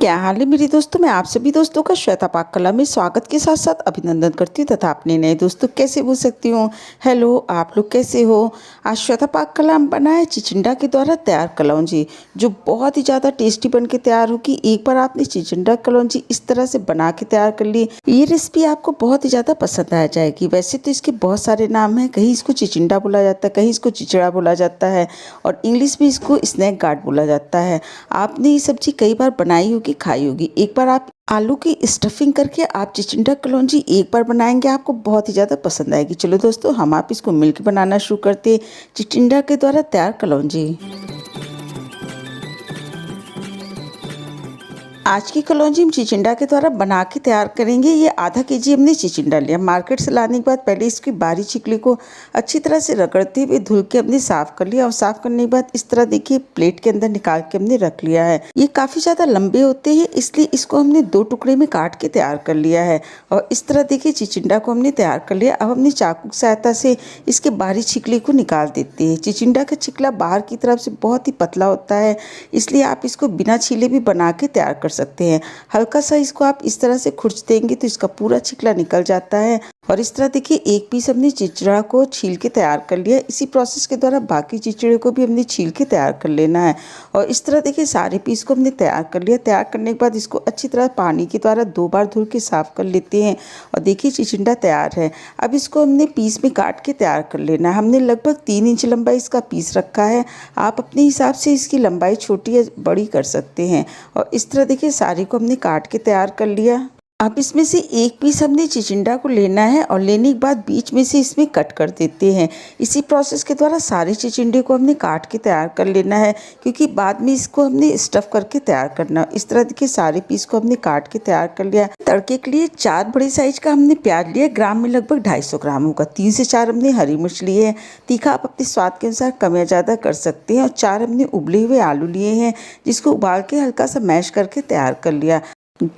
क्या हाल है मेरे दोस्तों। मैं आप सभी दोस्तों का श्वेता पाक कला में स्वागत के साथ साथ अभिनंदन करती हूँ तथा अपने नए दोस्तों कैसे बोल सकती हूँ। हेलो, आप लोग कैसे हो। आज श्वेता पाक कला में बना है चिचिंडा के द्वारा तैयार कलौंजी, जो बहुत ही ज़्यादा टेस्टी बन के तैयार होगी। एक बार आपने चिचिंडा कलौंजी इस तरह से बना के तैयार कर ली, ये रेसिपी आपको बहुत ही ज़्यादा पसंद आ जाएगी। वैसे तो इसके बहुत सारे नाम हैं, कहीं इसको चिचिंडा बोला जाता है, कहीं इसको चिचड़ा बोला जाता है और इंग्लिश में इसको स्नैक गार्ड बोला जाता है। आपने ये सब्जी कई बार बनाई होगी, खाई होगी। एक बार आप आलू की स्टफिंग करके आप चिचिंडा कलौंजी एक बार बनाएंगे, आपको बहुत ही ज़्यादा पसंद आएगी। चलो दोस्तों, हम आप इसको मिलकर बनाना शुरू करते हैं, चिचिंडा के द्वारा तैयार कलौंजी। आज की कलौंजी हम चिचिंडा के द्वारा बना के तैयार करेंगे। ये आधा केजी हमने चिचिंडा लिया। मार्केट से लाने के बाद पहले इसकी बारी छिकली को अच्छी तरह से रगड़ते हुए धुल के हमने साफ़ कर लिया और साफ़ करने के बाद इस तरह देखिए प्लेट के अंदर निकाल के हमने रख लिया है। ये काफ़ी ज़्यादा लंबे होते हैं, इसलिए इसको हमने 2 टुकड़े में काट के तैयार कर लिया है और इस तरह देखिए चिचिंडा को हमने तैयार कर लिया। अब हमने चाकू की सहायता से इसके बारी छिकली को निकाल देते हैं। चिचिंडा का छिकला बाहर की तरफ से बहुत ही पतला होता है, इसलिए आप इसको बिना छीले भी बना के तैयार कर सकते हैं। हल्का सा इसको आप इस तरह से खुरच देंगे तो इसका पूरा छिकला निकल जाता है। और इस तरह देखिए एक पीस हमने चिचड़ा को छील के तैयार कर लिया। इसी प्रोसेस के द्वारा बाकी चिचड़े को भी हमने छील के तैयार कर लेना है और इस तरह देखिए सारे पीस को हमने तैयार कर लिया। तैयार करने के बाद इसको अच्छी तरह पानी के द्वारा 2 बार धुल के साफ कर लेते हैं और देखिए चिचिंडा तैयार है। अब इसको हमने पीस में काट के तैयार कर लेना है। हमने लगभग 3 इंच लंबाई इसका पीस रखा है। आप अपने हिसाब से इसकी लंबाई छोटी या बड़ी कर सकते हैं और इस तरह देखिए सारे को हमने काट के तैयार कर लिया। अब इसमें से एक पीस हमने चिचिंडा को लेना है और लेने के बाद बीच में से इसमें कट कर देते हैं। इसी प्रोसेस के द्वारा सारे चिचिंडे को हमने काट के तैयार कर लेना है, क्योंकि बाद में इसको हमने स्टफ़ करके तैयार करना है। इस तरह के सारे पीस को हमने काट के तैयार कर लिया। तड़के के लिए 4 बड़े साइज का हमने प्याज लिया, ग्राम में लगभग 250 ग्राम होगा। 3 से 4 हमने हरी मिर्च लिए हैं। तीखा आप अपने स्वाद के अनुसार कम या ज़्यादा कर सकते हैं। और 4 हमने उबले हुए आलू लिए हैं, जिसको उबाल के हल्का सा मैश करके तैयार कर लिया।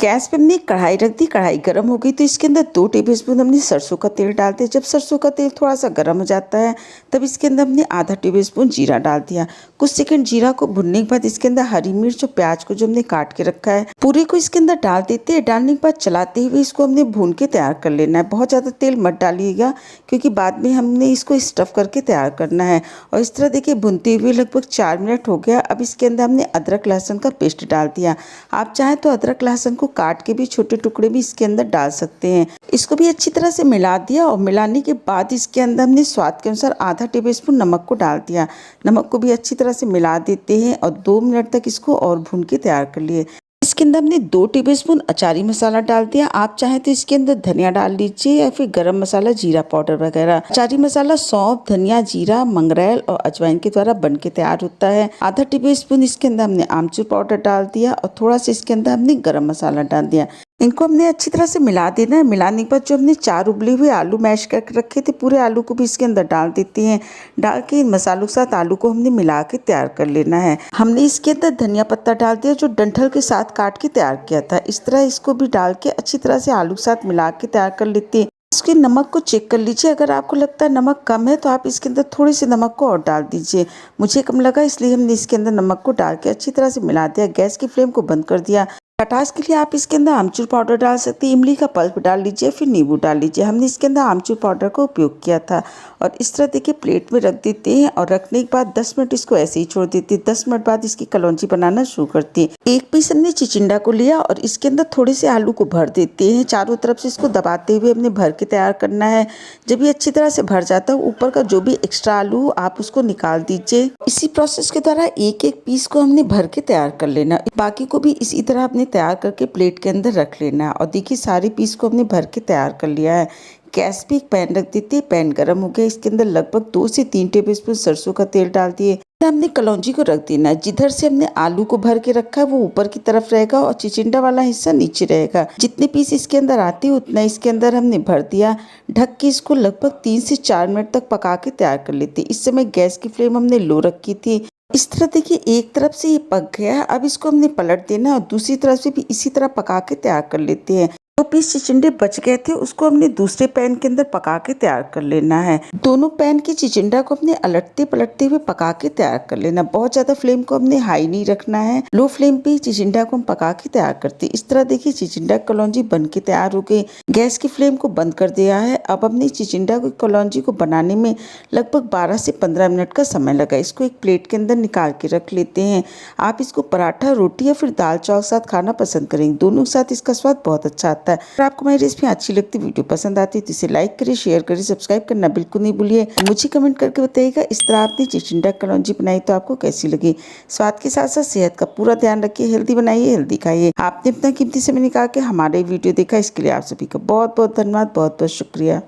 गैस पे हमने कढ़ाई रख दी। कढ़ाई गर्म हो गई तो इसके अंदर 2 टेबलस्पून हमने सरसों का तेल डालते हैं। जब सरसों का तेल थोड़ा सा गर्म हो जाता है तब इसके अंदर हमने आधा टेबलस्पून जीरा डाल दिया। कुछ सेकंड जीरा को भुनने के बाद इसके अंदर हरी मिर्च और प्याज को जो हमने काट के रखा है पूरे को इसके अंदर डाल देते हैं। डालने के बाद चलाते हुए इसको हमने भून के तैयार कर लेना है। बहुत ज़्यादा तेल मत डालिएगा, क्योंकि बाद में हमने इसको स्टफ़ करके तैयार करना है। और इस तरह देखिए भुनते हुए लगभग 4 मिनट हो गया। अब इसके अंदर हमने अदरक लहसुन का पेस्ट डाल दिया। आप चाहें तो अदरक लहसुन को काट के भी छोटे टुकड़े भी इसके अंदर डाल सकते हैं। इसको भी अच्छी तरह से मिला दिया और मिलाने के बाद इसके अंदर हमने स्वाद के अनुसार आधा टेबलस्पून नमक को डाल दिया। नमक को भी अच्छी तरह से मिला देते हैं और 2 मिनट तक इसको और भून के तैयार कर लिए। इसके अंदर हमने 2 टेबलस्पून अचारी मसाला डाल दिया। आप चाहें तो इसके अंदर धनिया डाल लीजिए या फिर गरम मसाला, जीरा पाउडर वगैरह। अचारी मसाला सौंफ, धनिया, जीरा, मंगरेल और अजवाइन के द्वारा बन के तैयार होता है। आधा टेबलस्पून इसके अंदर हमने आमचूर पाउडर डाल दिया और थोड़ा सा इसके अंदर हमने गरम मसाला डाल दिया। इनको हमने अच्छी तरह से मिला देना है। मिलाने के बाद जो हमने 4 उबले हुए आलू मैश करके रखे थे, पूरे आलू को भी इसके अंदर डाल देते हैं। डाल के इन मसालों के साथ आलू को हमने मिला के तैयार कर लेना है। हमने इसके अंदर धनिया पत्ता डाल दिया, जो डंठल के साथ काट के तैयार किया था। इस तरह इसको भी डाल के अच्छी तरह से आलू के साथ मिला के तैयार कर लेते हैं। इसके नमक को चेक कर लीजिए। अगर आपको लगता है नमक कम है तो आप इसके अंदर थोड़ी सी नमक को और डाल दीजिए। मुझे कम लगा, इसलिए हमने इसके अंदर नमक को डाल के अच्छी तरह से मिला दिया। गैस की फ्लेम को बंद कर दिया। खटास के लिए आप इसके अंदर आमचूर पाउडर डाल सकते हैं। इमली का पल्प डाल लीजिए, फिर नींबू डाल लीजिए। हमने इसके अंदर आमचूर पाउडर का उपयोग किया था। और इस तरह देखिए प्लेट में रख देते हैं और रखने के बाद 10 मिनट इसको ऐसे ही छोड़ देते हैं। 10 मिनट बाद इसकी कलौंजी बनाना शुरू करते हैं। एक पीस हमने चिचिंडा को लिया और इसके अंदर थोड़े से आलू को भर देते हैं। चारों तरफ से इसको दबाते हुए हमने भर के तैयार करना है। जब ये अच्छी तरह से भर जाता है, ऊपर का जो भी एक्स्ट्रा आलू हो आप उसको निकाल दीजिए। इसी प्रोसेस के द्वारा एक एक पीस को हमने भर के तैयार कर लेना। बाकी को भी इसी तरह हमने तैयार करके प्लेट के अंदर रख लेना है। और देखिए सारे पीस को हमने भर के तैयार कर लिया है। गैस पे एक पैन रख देते हैं। पैन गर्म हो गया। इसके अंदर लगभग 2 से 3 टेबलस्पून सरसों का तेल डाल दिए। हमने कलौंजी को रख देना है। जिधर से हमने आलू को भर के रखा है वो ऊपर की तरफ रहेगा और चिचिंडा वाला हिस्सा नीचे रहेगा। जितने पीस इसके अंदर आते हैं उतना इसके अंदर हमने भर दिया। ढक के इसको लगभग 3 से 4 मिनट तक पका के तैयार कर लेते। इस समय गैस की फ्लेम हमने लो रखी थी। इस तरह देखिए एक तरफ से ये पक गया है। अब इसको हमने पलट देना और दूसरी तरफ से भी इसी तरह पका के तैयार कर लेते हैं। 2 पीस चिचिंडे बच गए थे, उसको हमने दूसरे पैन के अंदर पका के तैयार कर लेना है। दोनों पैन की चिचिंडा को अपने अलटते पलटते हुए पका के तैयार कर लेना। बहुत ज्यादा फ्लेम को हमने हाई नहीं रखना है, लो फ्लेम पे चिचिंडा को हम पका के तैयार करते हैं। इस तरह देखिए चिचिंडा कलौंजी बन के तैयार हो गई। गैस की फ्लेम को बंद कर दिया है। अब अपनी चिचिंडा की कलौंजी को बनाने में लगभग 12 से 15 मिनट का समय लगा। इसको एक प्लेट के अंदर निकाल के रख लेते हैं। आप इसको पराठा, रोटी या फिर दाल चावल के साथ खाना पसंद करेंगे। दोनों के साथ इसका स्वाद बहुत अच्छा आता है। अगर आपको मेरी रेसिपी अच्छी लगती, वीडियो पसंद आती है तो इसे लाइक करिए, शेयर करिए, सब्सक्राइब करना बिल्कुल नहीं भूलिए। मुझे कमेंट करके बताइएगा इस तरह आपने चिचिंडा कलौंजी बनाई तो आपको कैसी लगी। स्वाद के साथ साथ सेहत का पूरा ध्यान रखिए। हेल्दी बनाइए, हेल्दी खाइए। आपने अपना कीमती समय निकाल के हमारे वीडियो देखा, इसके लिए आप सभी का बहुत बहुत धन्यवाद, बहुत बहुत शुक्रिया।